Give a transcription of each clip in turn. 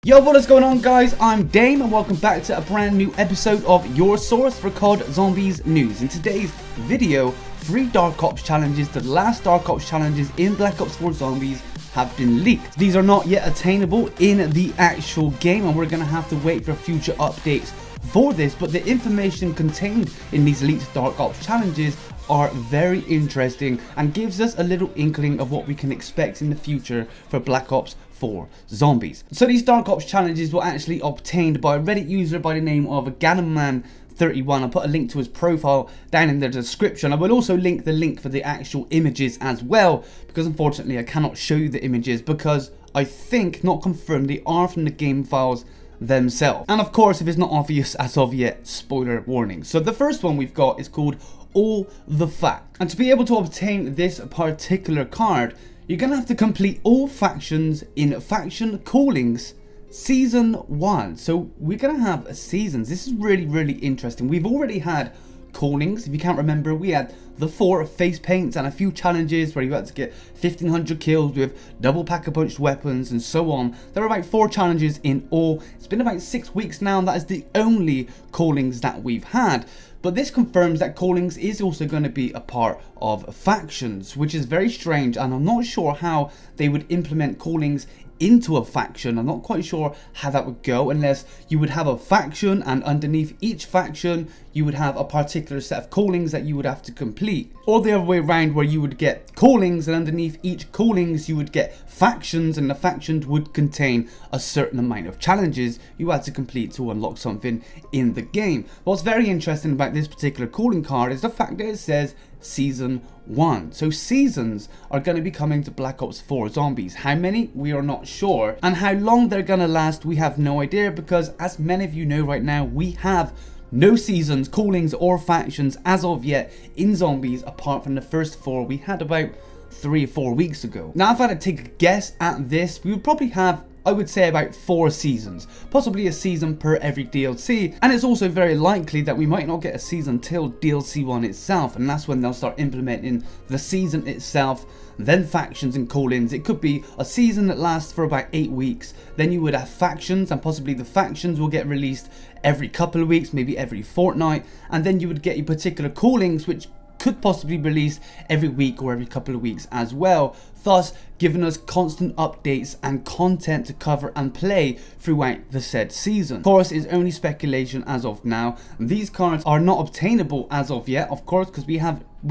Yo, what is going on, guys? I'm Dame and welcome back to a brand new episode of your source for COD Zombies news. In today's video, 3 Dark Ops challenges, the last Dark Ops challenges in Black Ops 4 Zombies, have been leaked. These are not yet attainable in the actual game and we're going to have to wait for future updates for this, but the information contained in these leaked Dark Ops challenges are very interesting and gives us a little inkling of what we can expect in the future for Black Ops 4 Zombies. So these Dark Ops challenges were actually obtained by a Reddit user by the name of GanonMan31. I'll put a link to his profile down in the description. I will also link the link for the actual images as well, because unfortunately I cannot show you the images because I think, not confirmed, they are from the game files themselves. And of course, if it's not obvious as of yet, spoiler warning. So the first one we've got is called All the Fact. And to be able to obtain this particular card, you're going to have to complete all factions in Faction Callings Season 1. So we're going to have seasons. This is really interesting. We've already had callings. If you can't remember, we had the 4 face paints and a few challenges where you had to get 1500 kills with double pack-a-punched weapons and so on. There are about 4 challenges in all. It's been about 6 weeks now and that is the only callings that we've had. But this confirms that callings is also going to be a part of factions, which is very strange, and I'm not sure how they would implement callings into a faction. I'm not quite sure how that would go, unless you would have a faction and underneath each faction you would have a particular set of callings that you would have to complete, or the other way around, where you would get callings and underneath each callings you would get factions, and the factions would contain a certain amount of challenges you had to complete to unlock something in the game. What's very interesting about this particular calling card is the fact that it says Season 1. So seasons are going to be coming to Black Ops 4 Zombies. How many? We are not sure. And how long they're going to last, we have no idea, because as many of you know right now, we have no seasons, callings or factions as of yet in Zombies, apart from the first 4 we had about 3 or 4 weeks ago. Now if I had to take a guess at this, we would probably have, I would say, about 4 seasons, possibly a season per every DLC, and it's also very likely that we might not get a season till DLC 1 itself, and that's when they'll start implementing the season itself, then factions and call-ins. It could be a season that lasts for about 8 weeks, then you would have factions, and possibly the factions will get released every couple of weeks, maybe every fortnight, and then you would get your particular callings, which could possibly be released every week or every couple of weeks as well, thus giving us constant updates and content to cover and play throughout the said season. Of course, it's only speculation as of now. These cards are not obtainable as of yet, of course, because we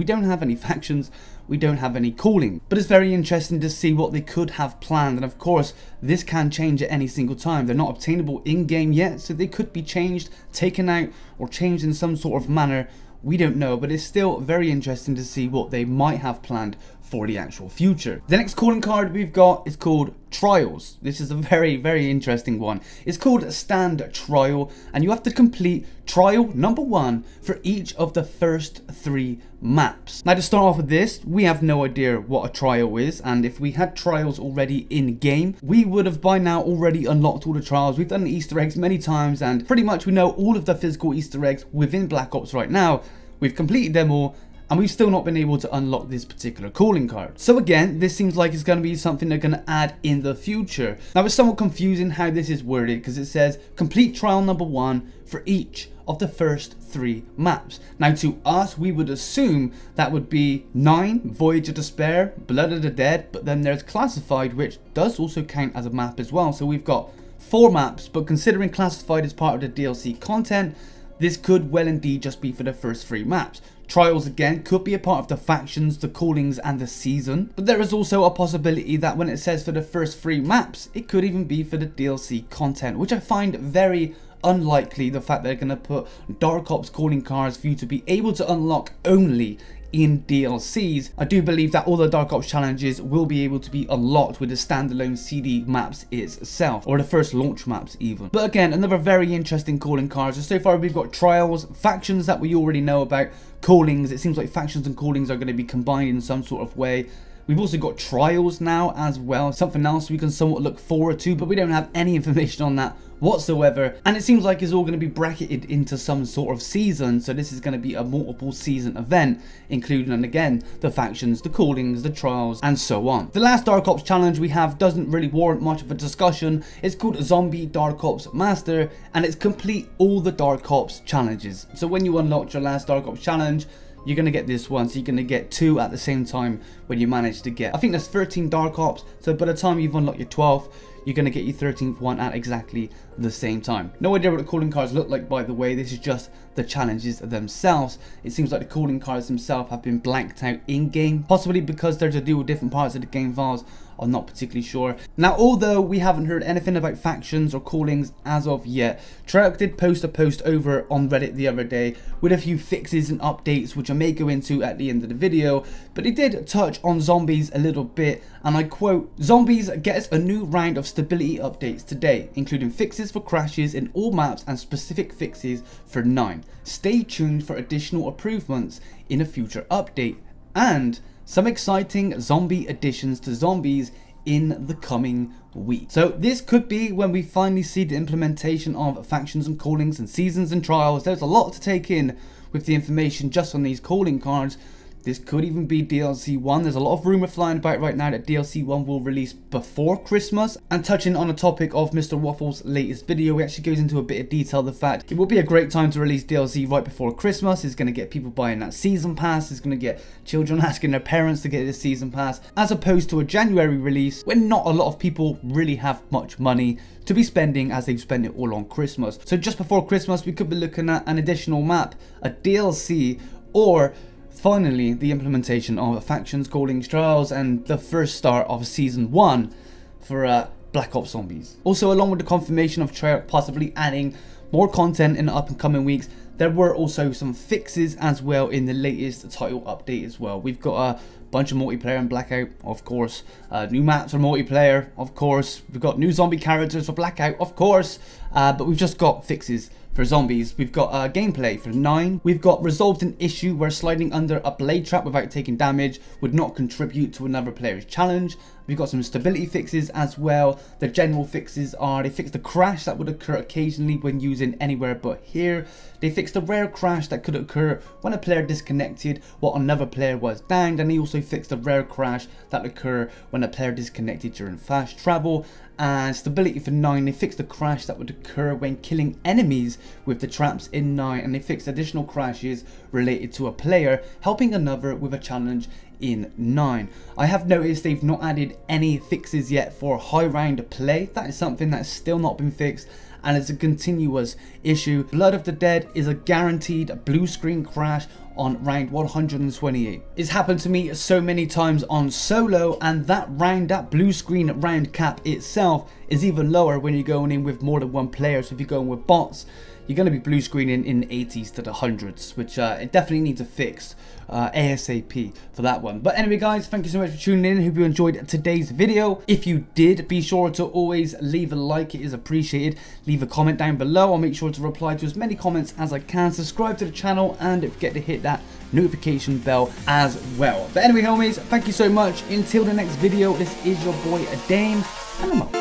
don't have any factions, we don't have any calling. But it's very interesting to see what they could have planned, and of course this can change at any single time. They're not obtainable in game yet, so they could be changed, taken out, or changed in some sort of manner. We don't know, but it's still very interesting to see what they might have planned for the actual future. The next calling card we've got is called Trials. This is a very interesting one. It's called Stand Trial, and you have to complete trial number 1 for each of the first 3 maps. Now to start off with this, we have no idea what a trial is, and if we had trials already in game, we would have by now already unlocked all the trials. We've done the Easter eggs many times, and pretty much we know all of the physical Easter eggs within Black Ops right now. We've completed them all, and we've still not been able to unlock this particular calling card. So again, this seems like it's going to be something they're going to add in the future. Now it's somewhat confusing how this is worded, because it says complete trial number 1 for each of the first 3 maps. Now to us, we would assume that would be 9, Voyage of Despair, Blood of the Dead, but then there's Classified, which does also count as a map as well. So we've got 4 maps, but considering Classified is part of the DLC content, this could well indeed just be for the first 3 maps. Trials again could be a part of the factions, the callings and the season, but there is also a possibility that when it says for the first 3 maps, it could even be for the DLC content, which I find very unlikely, the fact that they're going to put Dark Ops calling cards for you to be able to unlock only in DLCs. I do believe that all the Dark Ops challenges will be able to be unlocked with the standalone CD maps itself, or the first launch maps even. But again, another very interesting calling cards. So far we've got trials, factions that we already know about, callings. It seems like factions and callings are going to be combined in some sort of way. We've also got trials now as well, something else we can somewhat look forward to, but we don't have any information on that whatsoever, and it seems like it's all going to be bracketed into some sort of season. So this is going to be a multiple season event, including, and again, the factions, the callings, the trials, and so on. The last Dark Ops challenge we have doesn't really warrant much of a discussion. It's called Zombie Dark Ops Master, and it's complete all the Dark Ops challenges. So when you unlock your last Dark Ops challenge, you're going to get this one, so you're going to get 2 at the same time when you manage to get, I think there's 13 Dark Ops, so by the time you've unlocked your 12th, you're going to get your 13th one at exactly the same time. No idea what the calling cards look like, by the way. This is just the challenges themselves. It seems like the calling cards themselves have been blanked out in-game, possibly because they're to do with different parts of the game files. I'm not particularly sure. Now, although we haven't heard anything about factions or callings as of yet, Treyarch did post a post over on Reddit the other day with a few fixes and updates, which I may go into at the end of the video, but he did touch on zombies a little bit, and I quote, "Zombies gets a new round of stability updates today, including fixes for crashes in all maps and specific fixes for 9. Stay tuned for additional improvements in a future update, and some exciting zombie additions to zombies in the coming week." So this could be when we finally see the implementation of factions and callings and seasons and trials. There's a lot to take in with the information just on these calling cards. This could even be DLC 1. There's a lot of rumor flying about right now that DLC 1 will release before Christmas. And touching on a topic of Mr. Waffle's latest video, he actually goes into a bit of detail the fact it will be a great time to release DLC right before Christmas. It's going to get people buying that season pass. It's going to get children asking their parents to get this season pass, as opposed to a January release when not a lot of people really have much money to be spending, as they've spent it all on Christmas. So just before Christmas, we could be looking at an additional map, a DLC, or finally the implementation of factions, callings, trials, and the first start of season 1 for Black Ops Zombies. Also, along with the confirmation of Treyarch possibly adding more content in the up and coming weeks, there were also some fixes as well in the latest title update as well. We've got a bunch of multiplayer in Blackout, of course, new maps for multiplayer, of course, we've got new zombie characters for Blackout, of course, but we've just got fixes for zombies. We've got gameplay for 9. We've got resolved an issue where sliding under a blade trap without taking damage would not contribute to another player's challenge. We've got some stability fixes as well. The general fixes are, they fixed the crash that would occur occasionally when using anywhere but here. They fixed a rare crash that could occur when a player disconnected while another player was downed, and they also fixed a rare crash that occur when a player disconnected during fast travel. And stability for 9, they fixed the crash that would occur when killing enemies with the traps in 9, and they fixed additional crashes related to a player helping another with a challenge in 9. I have noticed they've not added any fixes yet for high round play. That is something that's still not been fixed, and it's a continuous issue. Blood of the Dead is a guaranteed blue screen crash on round 128. It's happened to me so many times on solo, and that round, that blue screen round cap itself is even lower when you're going in with more than one player. So if you're going with bots, you're going to be blue screening in the 80s to the 100s, which it definitely needs a fix ASAP for that one. But anyway guys, thank you so much for tuning in. Hope you enjoyed today's video. If you did, be sure to always leave a like, it is appreciated. Leave a comment down below, I'll make sure to reply to as many comments as I can. Subscribe to the channel, and don't forget to hit that notification bell as well. But anyway homies, thank you so much. Until the next video, this is your boy Dame, and I'm out.